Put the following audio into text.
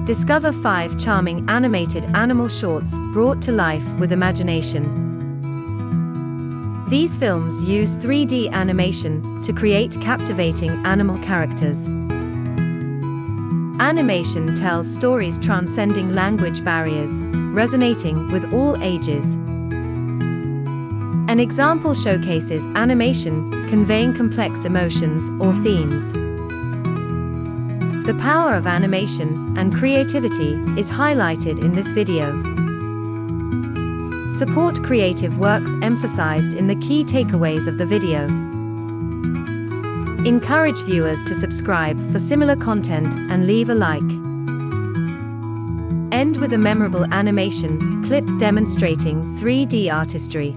Discover 5 charming animated animal shorts brought to life with imagination. These films use 3D animation to create captivating animal characters. Animation tells stories transcending language barriers, resonating with all ages. An example showcases animation conveying complex emotions or themes. The power of animation and creativity is highlighted in this video. Support creative works emphasized in the key takeaways of the video. Encourage viewers to subscribe for similar content and leave a like. End with a memorable animation clip demonstrating 3D artistry.